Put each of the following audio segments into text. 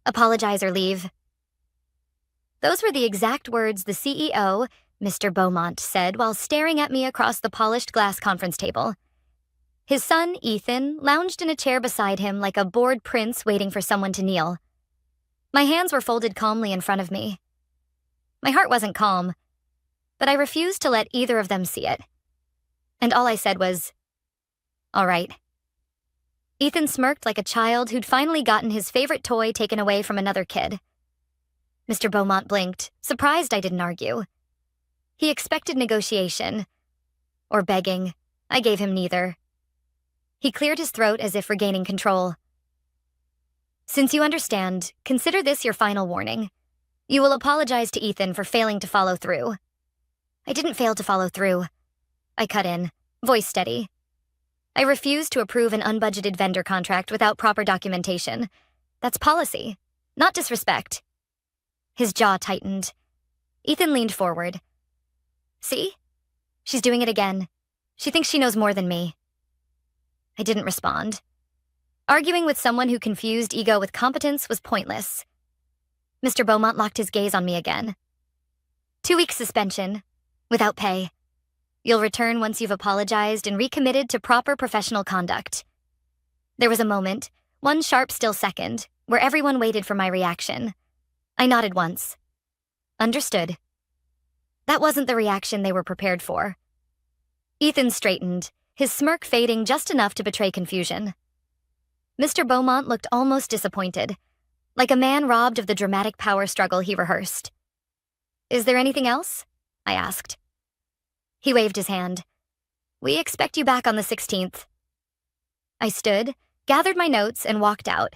Apologize or leave. Those were the exact words the CEO, Mr. Beaumont, said while staring at me across the polished glass conference table. His son, Ethan, lounged in a chair beside him like a bored prince waiting for someone to kneel. My hands were folded calmly in front of me. My heart wasn't calm, but I refused to let either of them see it. And all I said was, "All right." Ethan smirked like a child who'd finally gotten his favorite toy taken away from another kid. Mr. Beaumont blinked, surprised I didn't argue. He expected negotiation. Or begging. I gave him neither. He cleared his throat as if regaining control. "Since you understand, consider this your final warning. You will apologize to Ethan for failing to follow through." I didn't fail to follow through. I cut in, voice steady. I refused to approve an unbudgeted vendor contract without proper documentation. That's policy, not disrespect. His jaw tightened. Ethan leaned forward. "See? She's doing it again. She thinks she knows more than me." I didn't respond. Arguing with someone who confused ego with competence was pointless. Mr. Beaumont locked his gaze on me again. 2-week suspension, without pay. You'll return once you've apologized and recommitted to proper professional conduct. There was a moment, one sharp still second, where everyone waited for my reaction. I nodded once. Understood. That wasn't the reaction they were prepared for. Ethan straightened, his smirk fading just enough to betray confusion. Mr. Beaumont looked almost disappointed, like a man robbed of the dramatic power struggle he rehearsed. "Is there anything else?" I asked. He waved his hand. "We expect you back on the 16th. I stood, gathered my notes, and walked out.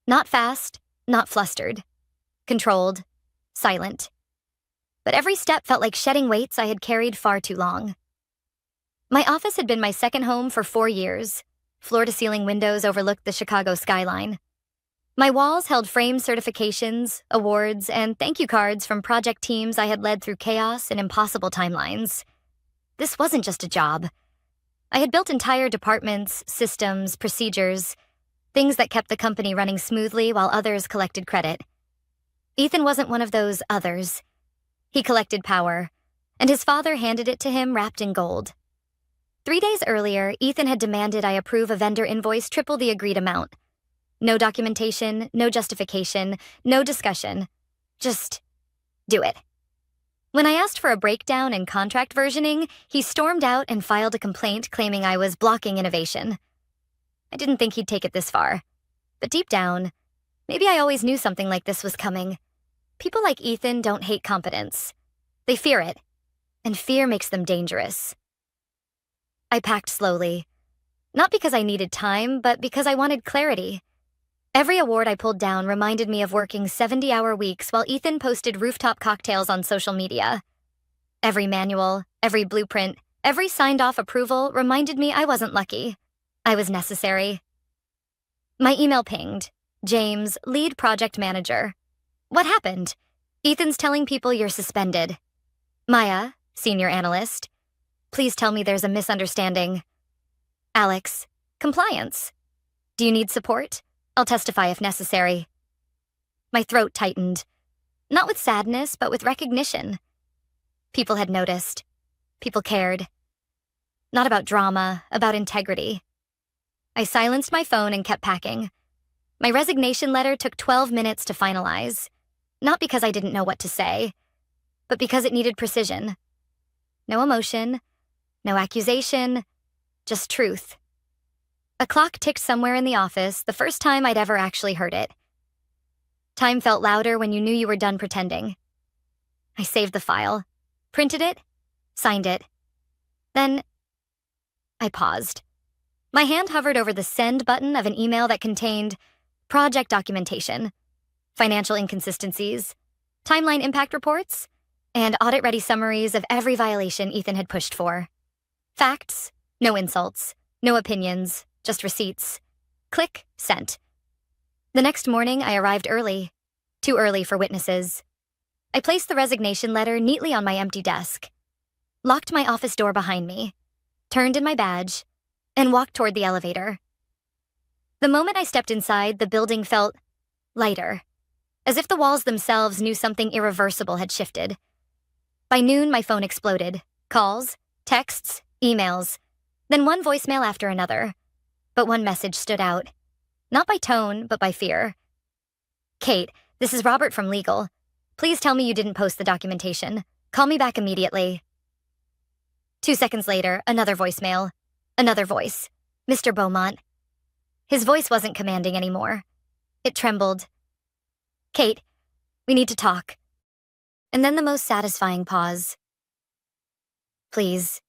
Not fast, not flustered. Controlled, silent. But every step felt like shedding weights I had carried far too long. My office had been my second home for 4 years. Floor-to-ceiling windows overlooked the Chicago skyline. My walls held framed certifications, awards, and thank you cards from project teams I had led through chaos and impossible timelines. This wasn't just a job. I had built entire departments, systems, procedures, things that kept the company running smoothly while others collected credit. Ethan wasn't one of those others. He collected power, and his father handed it to him wrapped in gold. 3 days earlier, Ethan had demanded I approve a vendor invoice triple the agreed amount. No documentation, no justification, no discussion. Just do it. When I asked for a breakdown and contract versioning, he stormed out and filed a complaint claiming I was blocking innovation. I didn't think he'd take it this far. But deep down, maybe I always knew something like this was coming. People like Ethan don't hate competence. They fear it. And fear makes them dangerous. I packed slowly. Not because I needed time, but because I wanted clarity. Every award I pulled down reminded me of working 70-hour weeks while Ethan posted rooftop cocktails on social media. Every manual, every blueprint, every signed-off approval reminded me I wasn't lucky. I was necessary. My email pinged. James, lead project manager. "What happened?" "Ethan's telling people you're suspended." Maya, senior analyst. "Please tell me there's a misunderstanding." Alex, compliance. "Do you need support? I'll testify if necessary." My throat tightened. Not with sadness, but with recognition. People had noticed. People cared. Not about drama, about integrity. I silenced my phone and kept packing. My resignation letter took 12 minutes to finalize. Not because I didn't know what to say, but because it needed precision. No emotion, no accusation, just truth. A clock ticked somewhere in the office, the first time I'd ever actually heard it. Time felt louder when you knew you were done pretending. I saved the file, printed it, signed it. Then I paused. My hand hovered over the send button of an email that contained project documentation, financial inconsistencies, timeline impact reports, and audit-ready summaries of every violation Ethan had pushed for. Facts, no insults, no opinions, just receipts. Click, sent. The next morning, I arrived early. Too early for witnesses. I placed the resignation letter neatly on my empty desk, locked my office door behind me, turned in my badge, and walked toward the elevator. The moment I stepped inside, the building felt lighter, as if the walls themselves knew something irreversible had shifted. By noon, my phone exploded. Calls, texts, emails, then one voicemail after another. But one message stood out. Not by tone, but by fear. "Kate, this is Robert from legal. Please tell me you didn't post the documentation. Call me back immediately." 2 seconds later, another voicemail. Another voice. Mr. Beaumont. His voice wasn't commanding anymore. It trembled. "Kate, we need to talk." And then the most satisfying pause. "Please."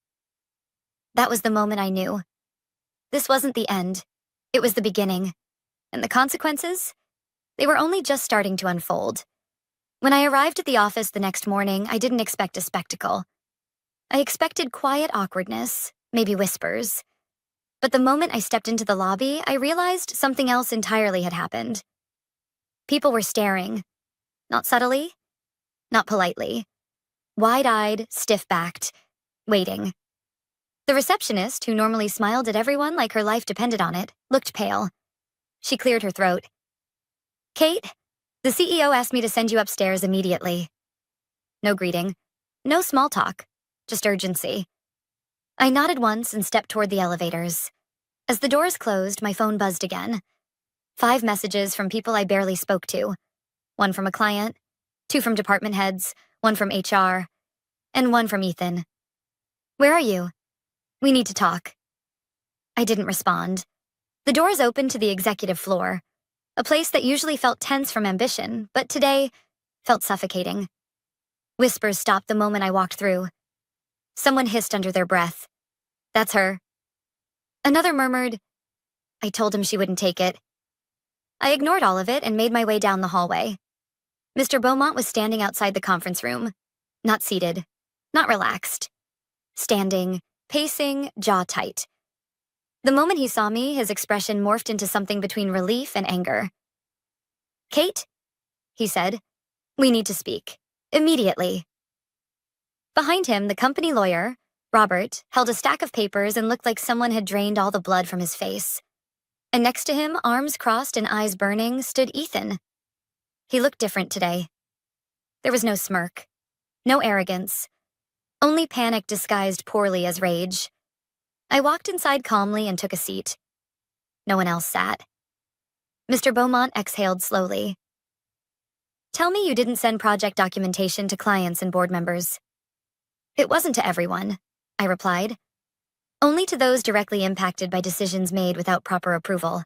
That was the moment I knew. This wasn't the end. It was the beginning. And the consequences? They were only just starting to unfold. When I arrived at the office the next morning, I didn't expect a spectacle. I expected quiet awkwardness, maybe whispers. But the moment I stepped into the lobby, I realized something else entirely had happened. People were staring. Not subtly, not politely. Wide-eyed, stiff-backed, waiting. The receptionist, who normally smiled at everyone like her life depended on it, looked pale. She cleared her throat. "Kate, the CEO asked me to send you upstairs immediately." No greeting. No small talk. Just urgency. I nodded once and stepped toward the elevators. As the doors closed, my phone buzzed again. 5 messages from people I barely spoke to. 1 from a client, 2 from department heads, 1 from HR, and 1 from Ethan. "Where are you? We need to talk." I didn't respond. The doors opened to the executive floor, a place that usually felt tense from ambition, but today felt suffocating. Whispers stopped the moment I walked through. Someone hissed under their breath. "That's her." Another murmured, "I told him she wouldn't take it." I ignored all of it and made my way down the hallway. Mr. Beaumont was standing outside the conference room. Not seated. Not relaxed. Standing, pacing, jaw tight. The moment he saw me, his expression morphed into something between relief and anger. "Kate," he said, "we need to speak. Immediately." Behind him, the company lawyer, Robert, held a stack of papers and looked like someone had drained all the blood from his face. And next to him, arms crossed and eyes burning, stood Ethan. He looked different today. There was no smirk. No arrogance. Only panic disguised poorly as rage. I walked inside calmly and took a seat. No one else sat. Mr. Beaumont exhaled slowly. "Tell me you didn't send project documentation to clients and board members." "It wasn't to everyone," I replied. "Only to those directly impacted by decisions made without proper approval."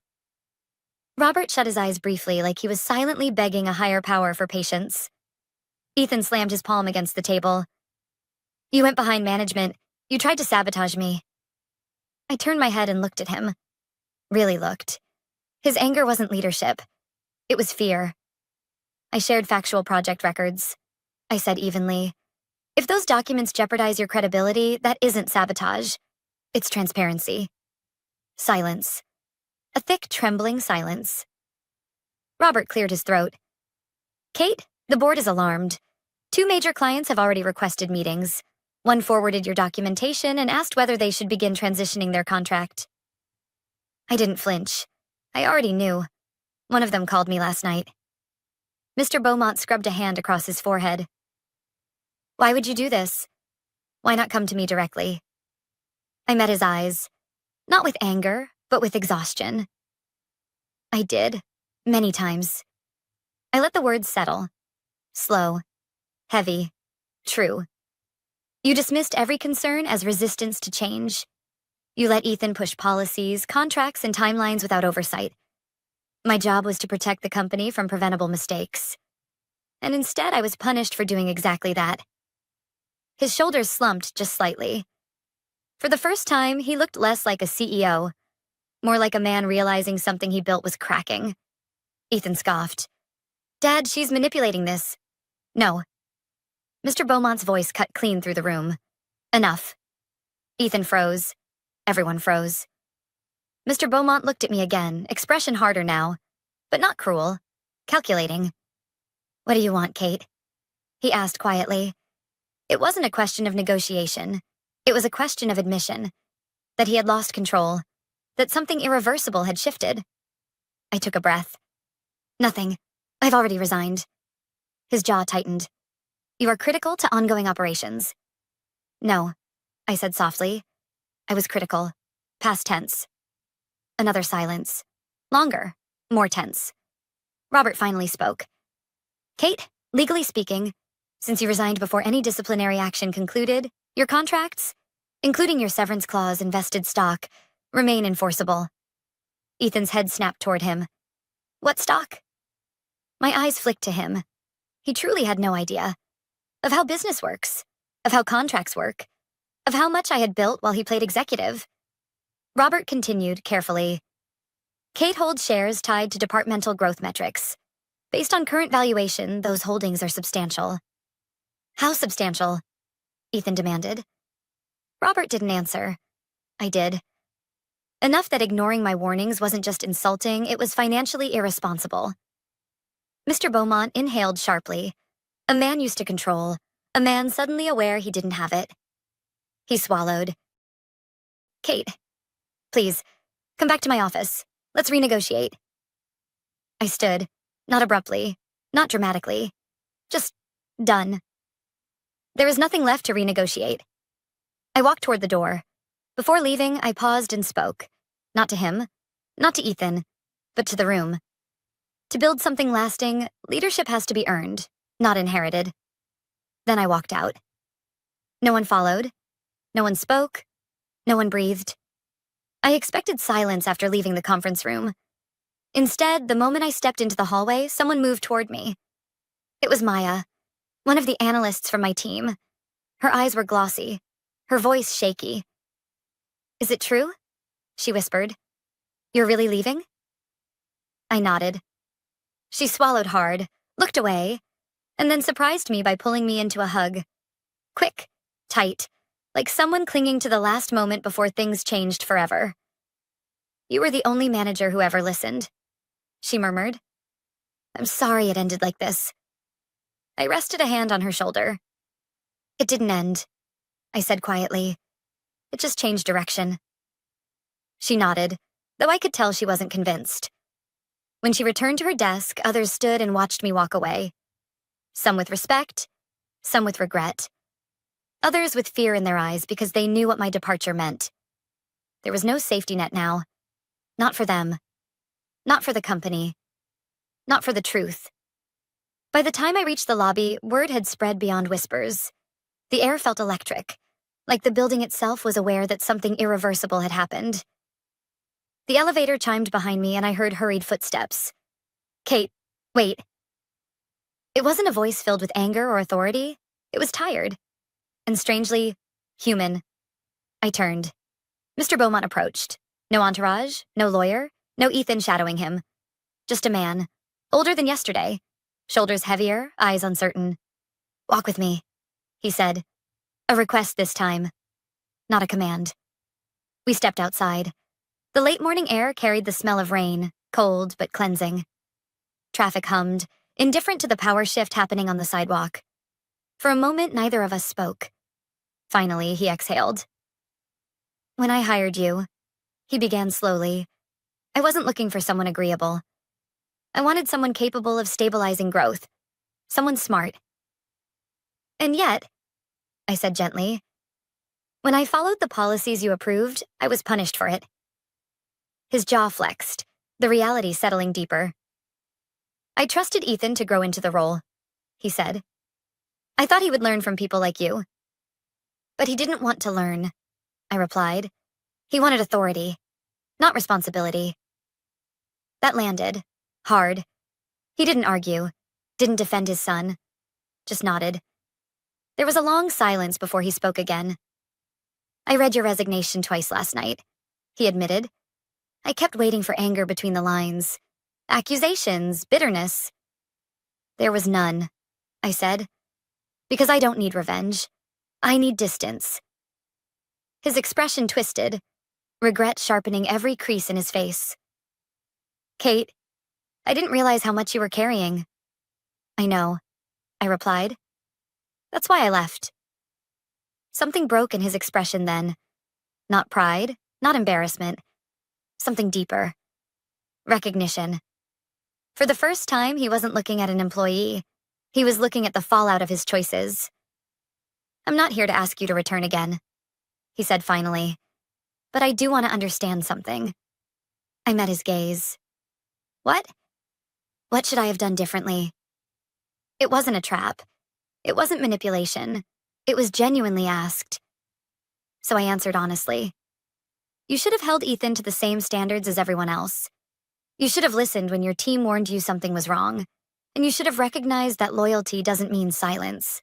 Robert shut his eyes briefly like he was silently begging a higher power for patience. Ethan slammed his palm against the table. "You went behind management. You tried to sabotage me." I turned my head and looked at him. Really looked. His anger wasn't leadership. It was fear. "I shared factual project records," I said evenly. "If those documents jeopardize your credibility, that isn't sabotage. It's transparency." Silence. A thick, trembling silence. Robert cleared his throat. "Kate, the board is alarmed. 2 major clients have already requested meetings. One forwarded your documentation and asked whether they should begin transitioning their contract." I didn't flinch. I already knew. One of them called me last night. Mr. Beaumont scrubbed a hand across his forehead. "Why would you do this? Why not come to me directly?" I met his eyes. Not with anger, but with exhaustion. I did. Many times. I let the words settle. Slow. Heavy. True. You dismissed every concern as resistance to change. You let Ethan push policies, contracts, and timelines without oversight. My job was to protect the company from preventable mistakes. And instead, I was punished for doing exactly that. His shoulders slumped just slightly. For the first time, he looked less like a CEO, more like a man realizing something he built was cracking. Ethan scoffed. "Dad, she's manipulating this." "No." Mr. Beaumont's voice cut clean through the room. "Enough." Ethan froze. Everyone froze. Mr. Beaumont looked at me again, expression harder now, but not cruel. Calculating. "What do you want, Kate?" he asked quietly. It wasn't a question of negotiation. It was a question of admission. That he had lost control. That something irreversible had shifted. I took a breath. "Nothing. I've already resigned. His jaw tightened. You are critical to ongoing operations. No, I said softly. I was critical. Past tense. Another silence. Longer. More tense. Robert finally spoke. Kate, legally speaking, since you resigned before any disciplinary action concluded, your contracts, including your severance clause and vested stock, remain enforceable. Ethan's head snapped toward him. What stock? My eyes flicked to him. He truly had no idea. Of how business works. Of how contracts work. Of how much I had built while he played executive. Robert continued carefully. Kate holds shares tied to departmental growth metrics. Based on current valuation, those holdings are substantial. How substantial? Ethan demanded. Robert didn't answer. I did. Enough that ignoring my warnings wasn't just insulting, it was financially irresponsible. Mr. Beaumont inhaled sharply. A man used to control. A man suddenly aware he didn't have it. He swallowed. Kate, please, come back to my office. Let's renegotiate. I stood, not abruptly, not dramatically. Just done. There was nothing left to renegotiate. I walked toward the door. Before leaving, I paused and spoke. Not to him, not to Ethan, but to the room. To build something lasting, leadership has to be earned, not inherited. Then I walked out. No one followed. No one spoke. No one breathed. I expected silence after leaving the conference room. Instead, the moment I stepped into the hallway, someone moved toward me. It was Maya, one of the analysts from my team. Her eyes were glossy, her voice shaky. Is it true? She whispered. You're really leaving? I nodded. She swallowed hard, looked away, and then surprised me by pulling me into a hug. Quick, tight, like someone clinging to the last moment before things changed forever. You were the only manager who ever listened, she murmured. I'm sorry it ended like this. I rested a hand on her shoulder. It didn't end, I said quietly. It just changed direction. She nodded, though I could tell she wasn't convinced. When she returned to her desk, others stood and watched me walk away. Some with respect, some with regret. Others with fear in their eyes because they knew what my departure meant. There was no safety net now. Not for them. Not for the company. Not for the truth. By the time I reached the lobby, word had spread beyond whispers. The air felt electric, like the building itself was aware that something irreversible had happened. The elevator chimed behind me and I heard hurried footsteps. Kate, wait. It wasn't a voice filled with anger or authority. It was tired. And strangely, human. I turned. Mr. Beaumont approached. No entourage, no lawyer, no Ethan shadowing him. Just a man, older than yesterday, shoulders heavier, eyes uncertain. Walk with me, he said. A request this time, not a command. We stepped outside. The late morning air carried the smell of rain, cold but cleansing. Traffic hummed, indifferent to the power shift happening on the sidewalk. For a moment, neither of us spoke. Finally, he exhaled. When I hired you, he began slowly, I wasn't looking for someone agreeable. I wanted someone capable of stabilizing growth, someone smart. And yet, I said gently, when I followed the policies you approved, I was punished for it. His jaw flexed, the reality settling deeper. I trusted Ethan to grow into the role, he said. I thought he would learn from people like you. But he didn't want to learn, I replied. He wanted authority, not responsibility. That landed, hard. He didn't argue, didn't defend his son, just nodded. There was a long silence before he spoke again. I read your resignation twice last night, he admitted. I kept waiting for anger between the lines. Accusations, bitterness. There was none, I said. Because I don't need revenge. I need distance. His expression twisted, regret sharpening every crease in his face. Kate, I didn't realize how much you were carrying. I know, I replied. That's why I left. Something broke in his expression then. Not pride, not embarrassment. Something deeper. Recognition. For the first time, he wasn't looking at an employee. He was looking at the fallout of his choices. "I'm not here to ask you to return again," he said finally. "But I do want to understand something." I met his gaze. "What? What should I have done differently?" It wasn't a trap. It wasn't manipulation. It was genuinely asked. So I answered honestly. "You should have held Ethan to the same standards as everyone else. You should have listened when your team warned you something was wrong, and you should have recognized that loyalty doesn't mean silence."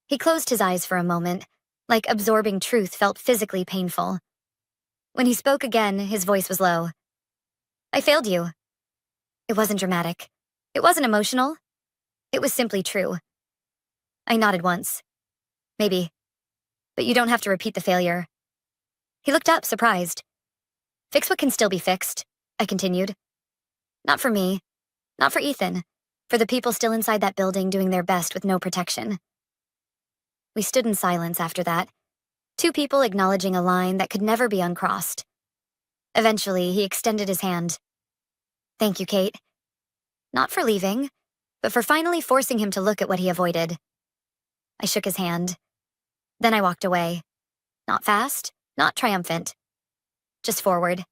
He closed his eyes for a moment, like absorbing truth felt physically painful. When he spoke again, his voice was low. "I failed you." It wasn't dramatic. It wasn't emotional. It was simply true. I nodded once. "Maybe. But you don't have to repeat the failure." He looked up, surprised. "Fix what can still be fixed," I continued. "Not for me. Not for Ethan. For the people still inside that building doing their best with no protection." We stood in silence after that, two people acknowledging a line that could never be uncrossed. Eventually, he extended his hand. "Thank you, Kate. Not for leaving, but for finally forcing him to look at what he avoided." I shook his hand. Then I walked away. Not fast, not triumphant. Just forward.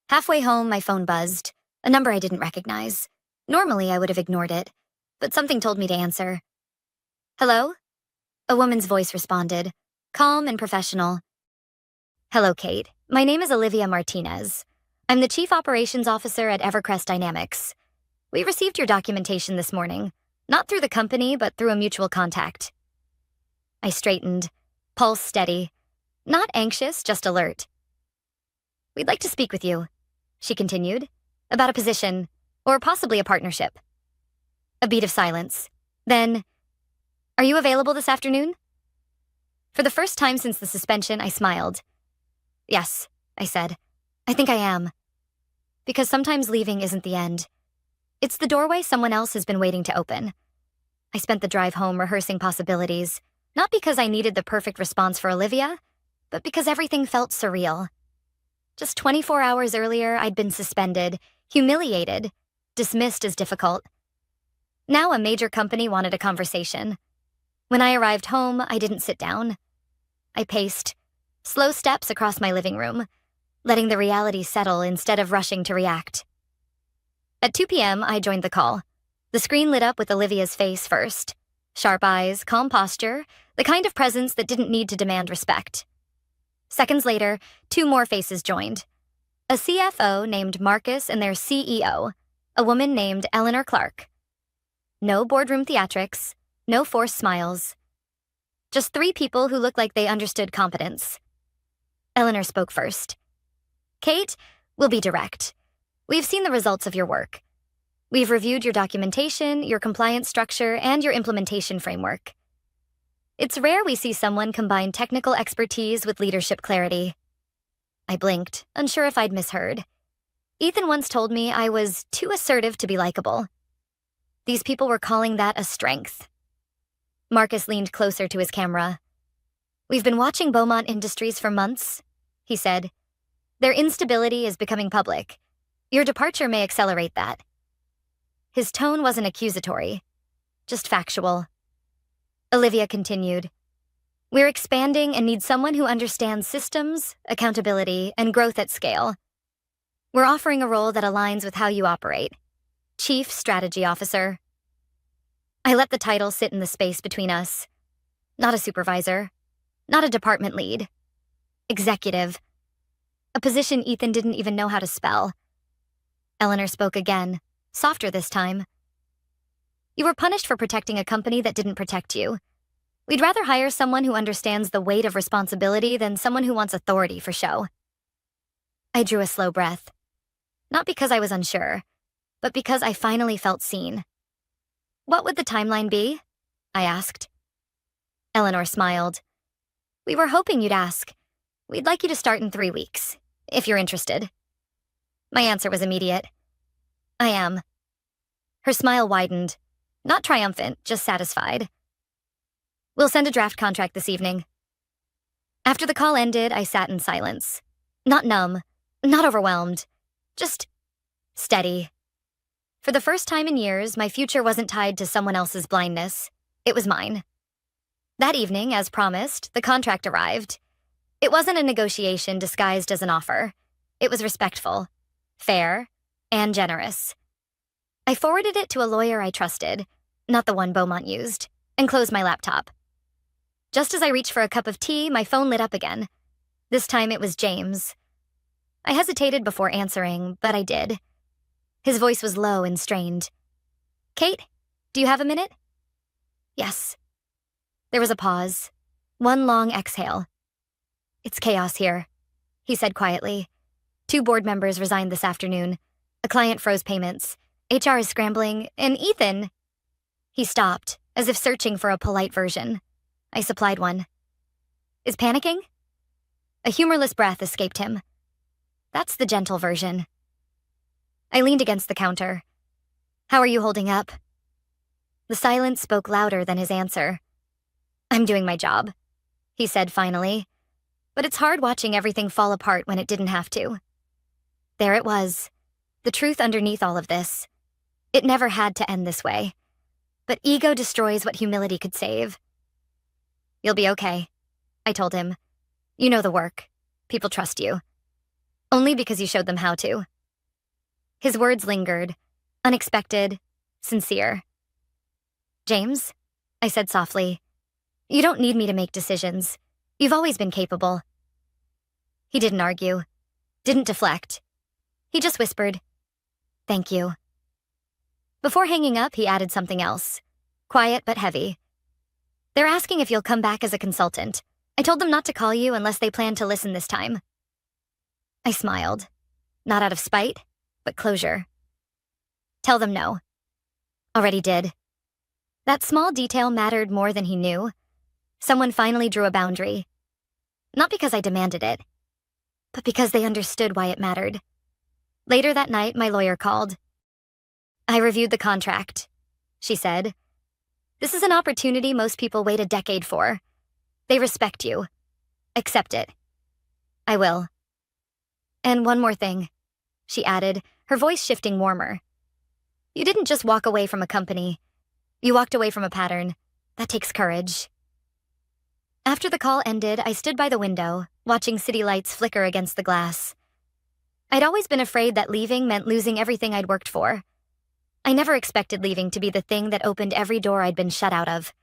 Halfway home, my phone buzzed, a number I didn't recognize. Normally, I would have ignored it, but something told me to answer. "Hello?" A woman's voice responded, calm and professional. "Hello, Kate. My name is Olivia Martinez. I'm the Chief Operations Officer at Evercrest Dynamics. We received your documentation this morning, not through the company, but through a mutual contact." I straightened, pulse steady. Not anxious, just alert. "We'd like to speak with you," she continued, "about a position, or possibly a partnership." A beat of silence. Then, "Are you available this afternoon?" For the first time since the suspension, I smiled. "Yes," I said. "I think I am." Because sometimes leaving isn't the end. It's the doorway someone else has been waiting to open. I spent the drive home rehearsing possibilities, not because I needed the perfect response for Olivia, but because everything felt surreal. Just 24 hours earlier, I'd been suspended, humiliated, dismissed as difficult. Now a major company wanted a conversation. When I arrived home, I didn't sit down. I paced, slow steps across my living room, letting the reality settle instead of rushing to react. At 2 p.m., I joined the call. The screen lit up with Olivia's face first. Sharp eyes, calm posture, the kind of presence that didn't need to demand respect. Seconds later, two more faces joined. A CFO named Marcus and their CEO, a woman named Eleanor Clark. No boardroom theatrics, no forced smiles. Just three people who looked like they understood competence. Eleanor spoke first. "Kate, we'll be direct. We've seen the results of your work. We've reviewed your documentation, your compliance structure, and your implementation framework. It's rare we see someone combine technical expertise with leadership clarity." I blinked, unsure if I'd misheard. Ethan once told me I was too assertive to be likable. These people were calling that a strength. Marcus leaned closer to his camera. "We've been watching Beaumont Industries for months," he said. "Their instability is becoming public. Your departure may accelerate that." His tone wasn't accusatory, just factual. Olivia continued. "We're expanding and need someone who understands systems, accountability, and growth at scale. We're offering a role that aligns with how you operate. Chief Strategy Officer." I let the title sit in the space between us. Not a supervisor. Not a department lead. Executive. A position Ethan didn't even know how to spell. Eleanor spoke again, softer this time. "You were punished for protecting a company that didn't protect you. We'd rather hire someone who understands the weight of responsibility than someone who wants authority for show." I drew a slow breath. Not because I was unsure, but because I finally felt seen. "What would the timeline be?" I asked. Eleanor smiled. "We were hoping you'd ask. We'd like you to start in 3 weeks, if you're interested." My answer was immediate. "I am." Her smile widened. Not triumphant, just satisfied. "We'll send a draft contract this evening." After the call ended, I sat in silence. Not numb, not overwhelmed, just steady. For the first time in years, my future wasn't tied to someone else's blindness. It was mine. That evening, as promised, the contract arrived. It wasn't a negotiation disguised as an offer. It was respectful, fair, and generous. I forwarded it to a lawyer I trusted, not the one Beaumont used, and closed my laptop. Just as I reached for a cup of tea, my phone lit up again. This time it was James. I hesitated before answering, but I did. His voice was low and strained. "Kate, do you have a minute?" "Yes." There was a pause. One long exhale. "It's chaos here," he said quietly. 2 board members resigned this afternoon. A client froze payments. HR is scrambling, and Ethan... He stopped, as if searching for a polite version. I supplied one. "Is panicking?" A humorless breath escaped him. "That's the gentle version." I leaned against the counter. "How are you holding up?" The silence spoke louder than his answer. "I'm doing my job," he said finally. But it's hard watching everything fall apart when it didn't have to. There it was, the truth underneath all of this. It never had to end this way. But ego destroys what humility could save. "You'll be okay," I told him. "You know the work. People trust you. Only because you showed them how to." His words lingered, unexpected, sincere. "James," I said softly, "you don't need me to make decisions. You've always been capable." He didn't argue, didn't deflect. He just whispered, "Thank you." Before hanging up, he added something else, quiet but heavy. "They're asking if you'll come back as a consultant. I told them not to call you unless they plan to listen this time." I smiled, not out of spite, but closure. "Tell them no." Already did. That small detail mattered more than he knew. Someone finally drew a boundary. Not because I demanded it, but because they understood why it mattered. Later that night, my lawyer called. "I reviewed the contract," she said. "This is an opportunity most people wait a decade for. They respect you. Accept it." "I will." "And one more thing," she added, her voice shifting warmer. "You didn't just walk away from a company. You walked away from a pattern. That takes courage." After the call ended, I stood by the window, watching city lights flicker against the glass. I'd always been afraid that leaving meant losing everything I'd worked for. I never expected leaving to be the thing that opened every door I'd been shut out of.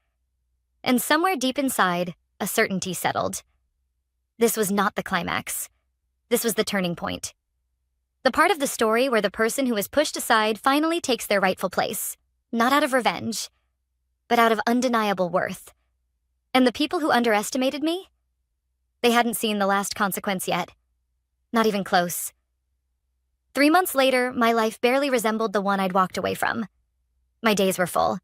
And somewhere deep inside, a certainty settled. This was not the climax. This was the turning point. The part of the story where the person who was pushed aside finally takes their rightful place, not out of revenge, but out of undeniable worth. And the people who underestimated me? They hadn't seen the last consequence yet. Not even close. 3 months later, my life barely resembled the one I'd walked away from. My days were full.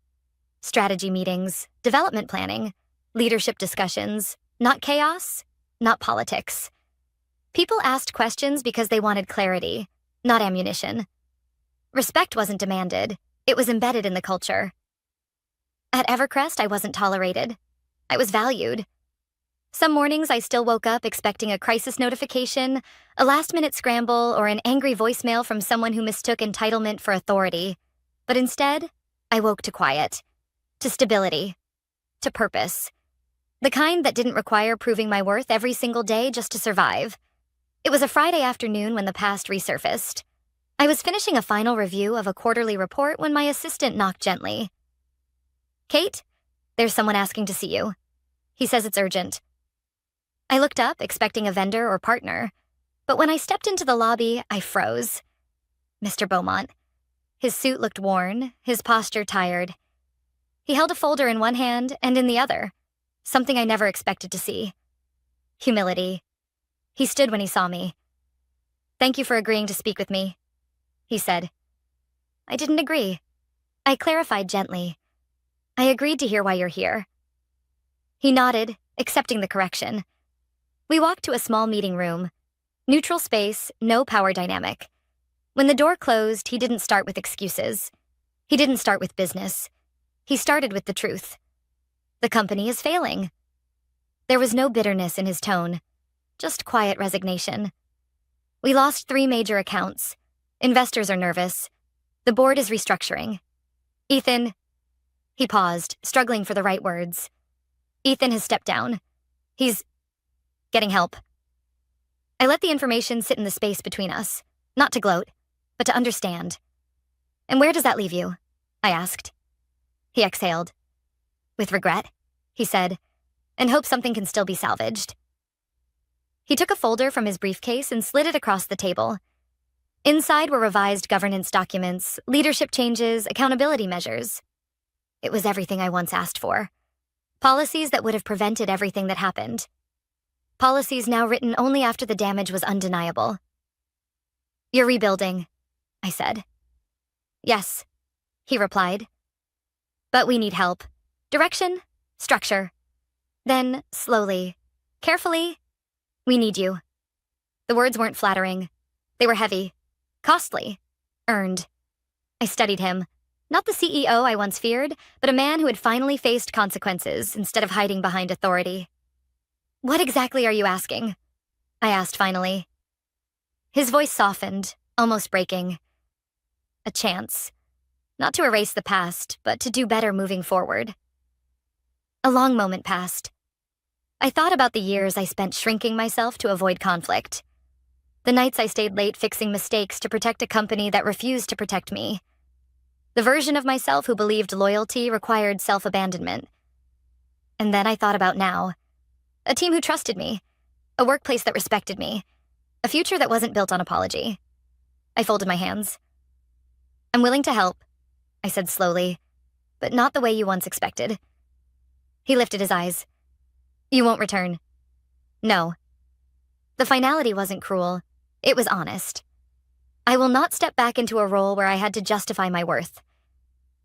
Strategy meetings, development planning, leadership discussions, not chaos, not politics. People asked questions because they wanted clarity, not ammunition. Respect wasn't demanded, it was embedded in the culture. At Evercrest, I wasn't tolerated. I was valued. Some mornings I still woke up expecting a crisis notification, a last-minute scramble, or an angry voicemail from someone who mistook entitlement for authority. But instead, I woke to quiet, to stability, to purpose. The kind that didn't require proving my worth every single day just to survive. It was a Friday afternoon when the past resurfaced. I was finishing a final review of a quarterly report when my assistant knocked gently. "Kate, there's someone asking to see you. He says it's urgent." I looked up, expecting a vendor or partner, but when I stepped into the lobby, I froze. Mr. Beaumont. His suit looked worn, his posture tired. He held a folder in one hand and in the other, something I never expected to see. Humility. He stood when he saw me. "Thank you for agreeing to speak with me," he said. I didn't agree. I clarified gently. "I agreed to hear why you're here." He nodded, accepting the correction. We walked to a small meeting room. Neutral space, no power dynamic. When the door closed, he didn't start with excuses. He didn't start with business. He started with the truth. The company is failing. There was no bitterness in his tone, just quiet resignation. We lost 3 major accounts. Investors are nervous. The board is restructuring. Ethan, he paused, struggling for the right words. Ethan has stepped down. He's getting help. I let the information sit in the space between us, not to gloat, but to understand. And where does that leave you? I asked. He exhaled. With regret, he said, and hope something can still be salvaged. He took a folder from his briefcase and slid it across the table. Inside were revised governance documents, leadership changes, accountability measures. It was everything I once asked for. Policies that would have prevented everything that happened. Policies now written only after the damage was undeniable. You're rebuilding, I said. Yes, he replied. But we need help. Direction, structure. Then, slowly, carefully, we need you. The words weren't flattering. They were heavy, costly, earned. I studied him. Not the CEO I once feared, but a man who had finally faced consequences instead of hiding behind authority. What exactly are you asking? I asked finally. His voice softened, almost breaking. A chance. Not to erase the past, but to do better moving forward. A long moment passed. I thought about the years I spent shrinking myself to avoid conflict. The nights I stayed late fixing mistakes to protect a company that refused to protect me. The version of myself who believed loyalty required self-abandonment. And then I thought about now. A team who trusted me. A workplace that respected me. A future that wasn't built on apology. I folded my hands. I'm willing to help, I said slowly, but not the way you once expected. He lifted his eyes. You won't return. No. The finality wasn't cruel. It was honest. I will not step back into a role where I had to justify my worth.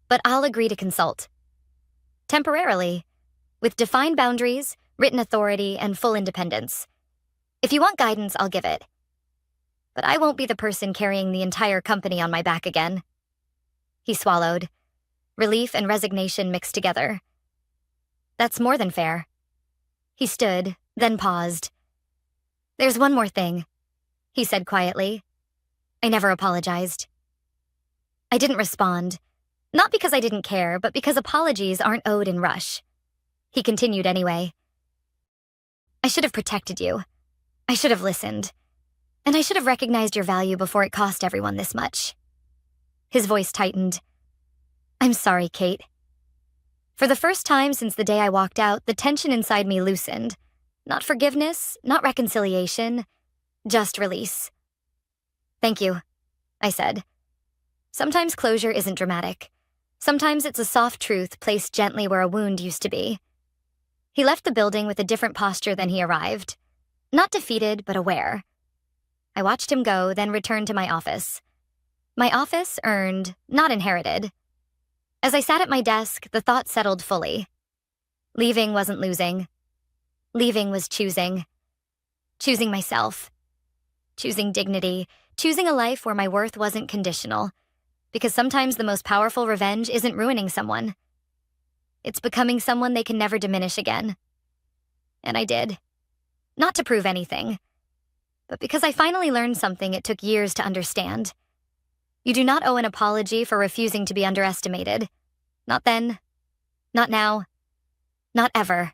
But I'll agree to consult. Temporarily, with defined boundaries, written authority, and full independence. If you want guidance, I'll give it. But I won't be the person carrying the entire company on my back again. He swallowed. Relief and resignation mixed together. That's more than fair. He stood, then paused. There's one more thing, he said quietly. I never apologized. I didn't respond, not because I didn't care, but because apologies aren't owed in rush. He continued anyway. I should have protected you. I should have listened. And I should have recognized your value before it cost everyone this much. His voice tightened. I'm sorry, Kate. For the first time since the day I walked out, the tension inside me loosened. Not forgiveness, not reconciliation, just release. Thank you, I said. Sometimes closure isn't dramatic. Sometimes it's a soft truth placed gently where a wound used to be. He left the building with a different posture than he arrived. Not defeated, but aware. I watched him go, then returned to my office. My office earned, not inherited. As I sat at my desk, the thought settled fully. Leaving wasn't losing. Leaving was choosing. Choosing myself. Choosing dignity. Choosing a life where my worth wasn't conditional. Because sometimes the most powerful revenge isn't ruining someone. It's becoming someone they can never diminish again. And I did. Not to prove anything, but because I finally learned something it took years to understand. You do not owe an apology for refusing to be underestimated. Not then. Not now. Not ever.